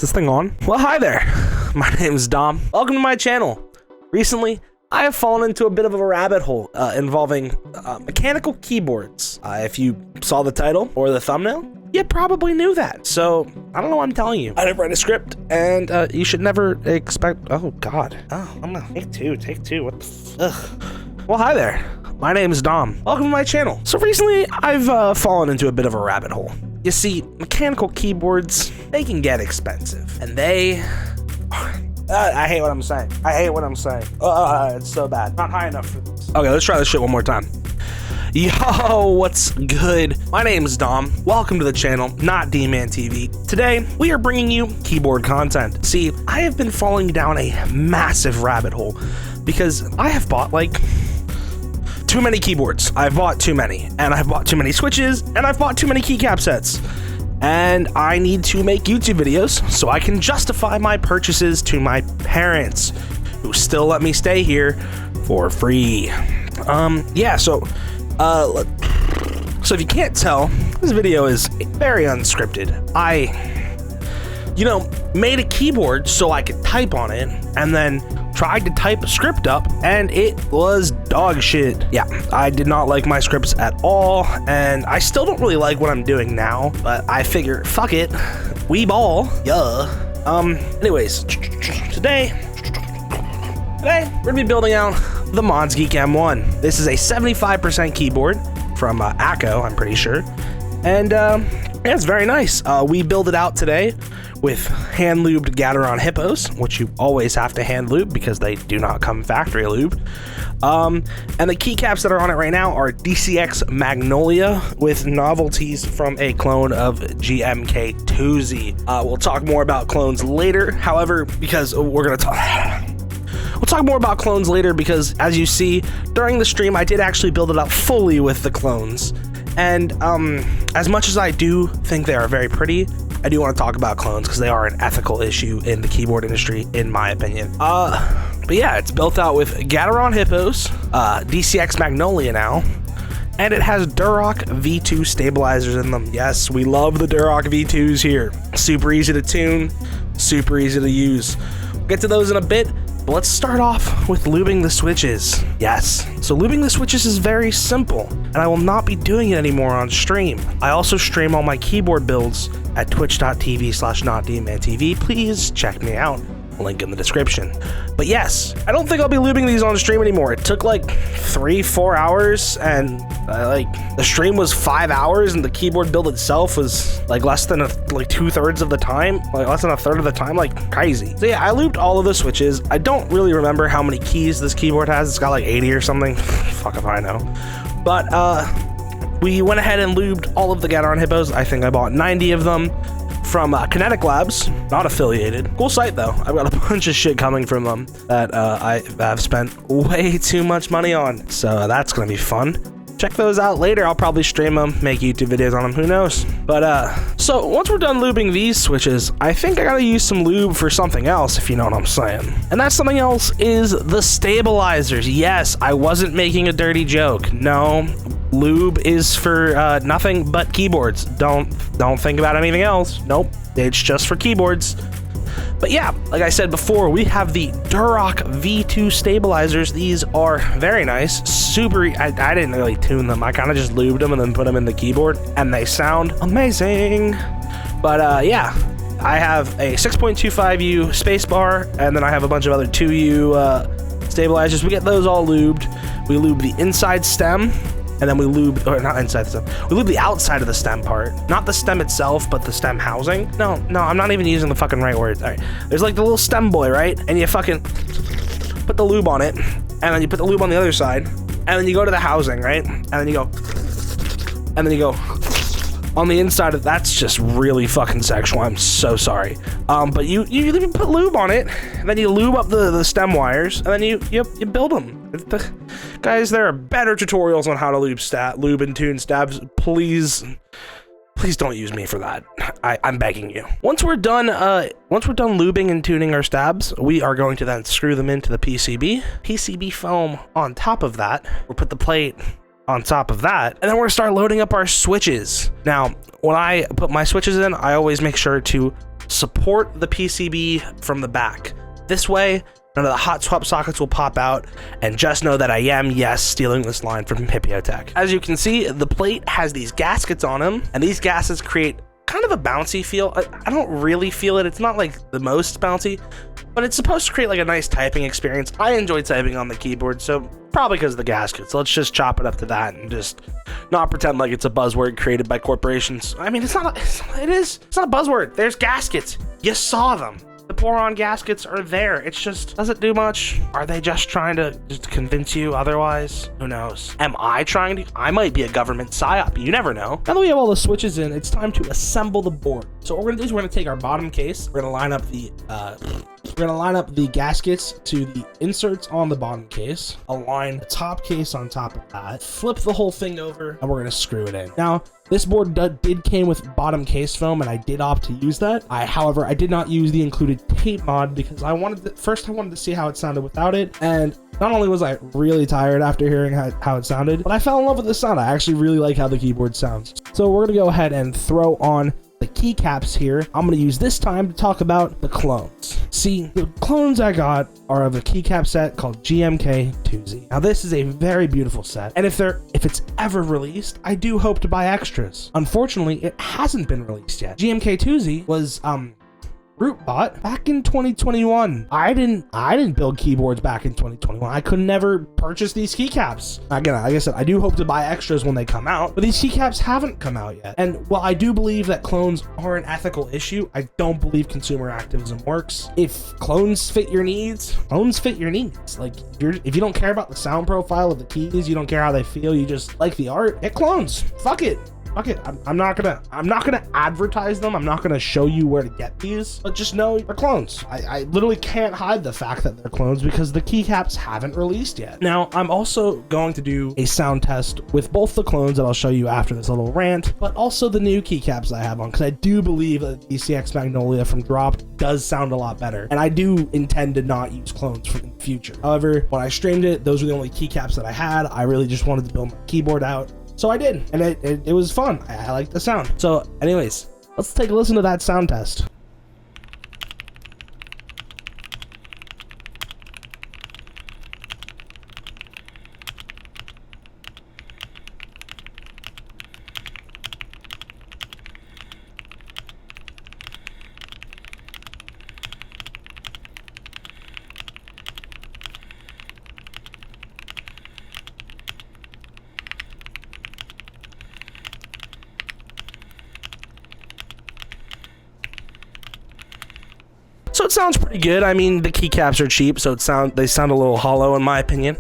Is this thing on? Well, hi there. My name is Dom. Welcome to my channel. Recently, I have fallen into a bit of a rabbit hole involving mechanical keyboards. If you saw the title or the thumbnail, you probably knew that. So, I don't know what I'm telling you. I didn't write a script, and you should never expect... Oh, God. Oh, I'm gonna... Take two. What the... Ugh. Well, hi there. My name is Dom. Welcome to my channel. So recently, I've fallen into a bit of a rabbit hole. You see, mechanical keyboards, they can get expensive. And they... I hate what I'm saying. It's so bad. Not high enough for this. Okay, let's try this shit one more time. Yo, what's good? My name is Dom. Welcome to the channel, not D-Man TV. Today, we are bringing you keyboard content. See, I have been falling down a massive rabbit hole because I have bought like too many keyboards. I've bought too many, and I've bought too many switches, and I've bought too many keycap sets. And I need to make YouTube videos so I can justify my purchases to my parents, who still let me stay here for free. Yeah, so if you can't tell, this video is very unscripted. I, made a keyboard so I could type on it, and then tried to type a script up, and it was dog shit. Yeah, I did not like my scripts at all, and I still don't really like what I'm doing now, but I figure, fuck it, we ball, yeah. Anyways, today we're gonna be building out the Monsgeek M1. This is a 75% keyboard from ACO, I'm pretty sure, and yeah, it's very nice. We built it out today with hand-lubed Gateron Hippos, which you always have to hand-lube because they do not come factory lubed. And the keycaps that are on it right now are DCX Magnolia with novelties from a clone of GMK Toozy. We'll talk more about clones later, however, because we'll talk more about clones later because, as you see, during the stream, I did actually build it up fully with the clones. And as much as I do think they are very pretty, I do want to talk about clones because they are an ethical issue in the keyboard industry, in my opinion. But yeah, it's built out with Gateron Hippos, DCX Magnolia now, and it has Durock V2 stabilizers in them. Yes, we love the Durock V2s here. Super easy to tune, super easy to use. We'll get to those in a bit. But let's start off with lubing the switches. Yes, so lubing the switches is very simple, and I will not be doing it anymore on stream. I also stream all my keyboard builds at twitch.tv/notdmantv. Please check me out. Link in the description. But yes, I don't think I'll be lubing these on stream anymore. It took like 3-4 hours, and the stream was 5 hours, and the keyboard build itself was like less than two-thirds of the time, like less than a third of the time, like crazy. So yeah, I lubed all of the switches. I don't really remember how many keys this keyboard has. It's got like 80 or something. Fuck if I know. But we went ahead and lubed all of the Gateron Hippos. I think I bought 90 of them from Kinetic Labs, not affiliated. Cool site though. I've got a bunch of shit coming from them that I have spent way too much money on, so that's gonna be fun. Check those out later. I'll probably stream them, make YouTube videos on them, who knows. But so once we're done lubing these switches, I think I gotta use some lube for something else, if you know what I'm saying. And that something else is the stabilizers. Yes, I wasn't making a dirty joke. No, lube is for nothing but keyboards. Don't think about anything else. Nope, it's just for keyboards. But yeah, like I said before, we have the Durock V2 stabilizers. These are very nice. Super, I didn't really tune them. I kind of just lubed them and then put them in the keyboard, and they sound amazing. But yeah, I have a 6.25U spacebar, and then I have a bunch of other 2U stabilizers. We get those all lubed. We lube the inside stem, and then we lube, or not inside the stem, we lube the outside of the stem part. Not the stem itself, but the stem housing. No, I'm not even using the fucking right words. All right, there's like the little stem boy, right? And you fucking put the lube on it, and then you put the lube on the other side, and then you go to the housing, right? And then you go on the inside of, that's just really fucking sexual. I'm so sorry. But you put lube on it, and then you lube up the stem wires, and then you build them. Guys, there are better tutorials on how to lube and tune stabs. Please don't use me for that. I'm begging you. Once we're done lubing and tuning our stabs, we are going to then screw them into the PCB foam on top of that. We'll put the plate on top of that, and then we're gonna start loading up our switches. Now, when I put my switches in, I always make sure to support the PCB from the back. This way, none of the hot swap sockets will pop out, and just know that I am, yes, stealing this line from Hippotech. As you can see, the plate has these gaskets on them, and these gaskets create kind of a bouncy feel. I don't really feel it. It's not like the most bouncy, but it's supposed to create like a nice typing experience. I enjoy typing on the keyboard, so probably because of the gaskets. Let's just chop it up to that and just not pretend like it's a buzzword created by corporations. I mean, it's not a buzzword. There's gaskets. You saw them. The Poron gaskets are there. It's just, does it do much? Are they just trying to just convince you otherwise? Who knows? Am I trying to? I might be a government psyop. You never know. Now that we have all the switches in, it's time to assemble the board. So what we're gonna do is we're gonna take our bottom case. We're gonna line up the gaskets to the inserts on the bottom case, align the top case on top of that, flip the whole thing over, and we're gonna screw it in. Now, this board did came with bottom case foam, and I did opt to use that. However, I did not use the included tape mod because I wanted to see how it sounded without it. And not only was I really tired after hearing how it sounded, but I fell in love with the sound. I actually really like how the keyboard sounds. So we're gonna go ahead and throw on the keycaps here. I'm going to use this time to talk about the clones. See, the clones I got are of a keycap set called GMK2Z. Now this is a very beautiful set, and if it's ever released, I do hope to buy extras. Unfortunately, it hasn't been released yet. GMK2Z was Root bought back in 2021. I didn't build keyboards back in 2021. I could never purchase these keycaps. Again, like I said, I do hope to buy extras when they come out, but these keycaps haven't come out yet. And while I do believe that clones are an ethical issue, I don't believe consumer activism works. If clones fit your needs, clones fit your needs. Like if you don't care about the sound profile of the keys, you don't care how they feel, you just like the art, get clones. Fuck it. Okay, I'm not gonna advertise them. I'm not gonna show you where to get these, but just know they're clones. I literally can't hide the fact that they're clones because the keycaps haven't released yet. Now, I'm also going to do a sound test with both the clones that I'll show you after this little rant, but also the new keycaps I have on, because I do believe that the DCX Magnolia from Dropped does sound a lot better, and I do intend to not use clones for the future. However, when I streamed it, those were the only keycaps that I had. I really just wanted to build my keyboard out. So I did, and it was fun. I like the sound. So anyways, let's take a listen to that sound test. So it sounds pretty good. I mean, the keycaps are cheap, so they sound a little hollow in my opinion.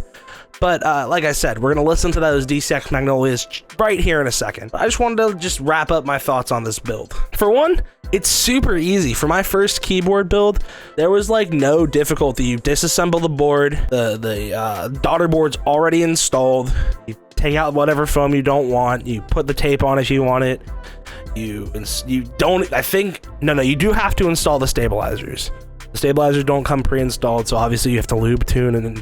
But like I said, we're gonna listen to those DCX Magnolias right here in a second. I just wanted to just wrap up my thoughts on this build. For one, it's super easy. For my first keyboard build, there was like no difficulty. You disassemble the board, the daughter board's already installed. You take out whatever foam you don't want. You put the tape on if you want it. You do have to install the stabilizers. The stabilizers don't come pre-installed, so obviously you have to lube, tune, and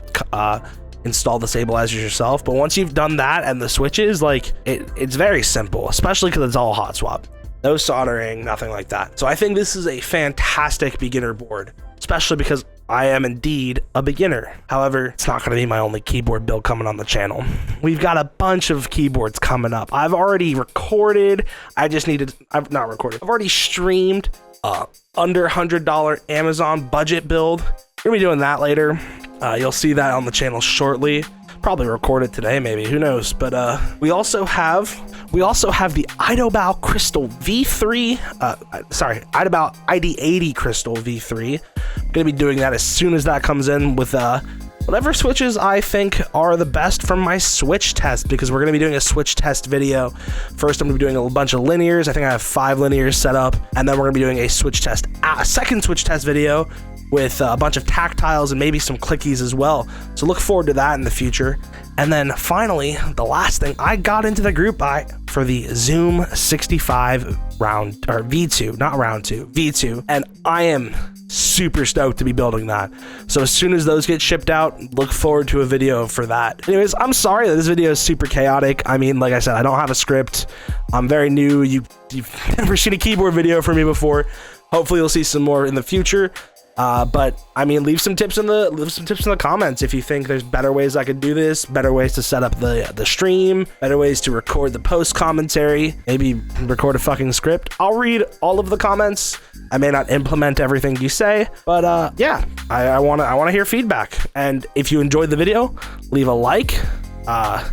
install the stabilizers yourself. But once you've done that and the switches, like it's very simple, especially because it's all hot swap. No soldering, nothing like that. So I think this is a fantastic beginner board, especially because I am indeed a beginner. However, it's not going to be my only keyboard build coming on the channel. We've got a bunch of keyboards coming up. I've already recorded. I've already streamed under $100 Amazon budget build. We're gonna be doing that later. You'll see that on the channel shortly. Probably record it today, maybe, who knows. But we also have the Idobal Crystal V3, Idobal ID80 Crystal V3. I'm gonna be doing that as soon as that comes in with whatever switches I think are the best from my switch test, because we're gonna be doing a switch test video. First, I'm gonna be doing a bunch of linears. I think I have 5 linears set up, and then we're gonna be doing a second switch test video with a bunch of tactiles and maybe some clickies as well. So look forward to that in the future. And then finally, the last thing, I got into the group buy for the Zoom 65 V2, and I am super stoked to be building that. So as soon as those get shipped out, look forward to a video for that. Anyways, I'm sorry that this video is super chaotic. I mean, like I said, I don't have a script. I'm very new. You've never seen a keyboard video from me before. Hopefully you'll see some more in the future. But I mean, leave some tips in the comments if you think there's better ways I could do this, better ways to set up the stream, better ways to record the post commentary, maybe record a fucking script. I'll read all of the comments. I may not implement everything you say, but yeah, I want to hear feedback. And if you enjoyed the video, leave a like,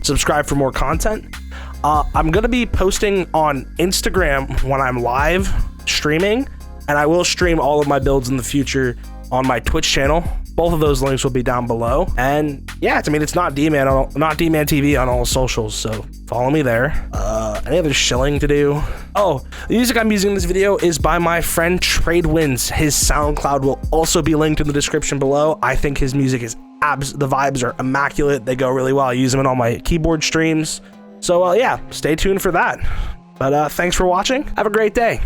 subscribe for more content. I'm gonna be posting on Instagram when I'm live streaming. And I will stream all of my builds in the future on my Twitch channel. Both of those links will be down below. And yeah, I mean, it's not D-Man TV on all socials, so follow me there. Any other shilling to do? Oh, the music I'm using in this video is by my friend Tradewinds. His SoundCloud will also be linked in the description below. I think his music is the vibes are immaculate. They go really well. I use them in all my keyboard streams. So yeah, stay tuned for that. But thanks for watching. Have a great day.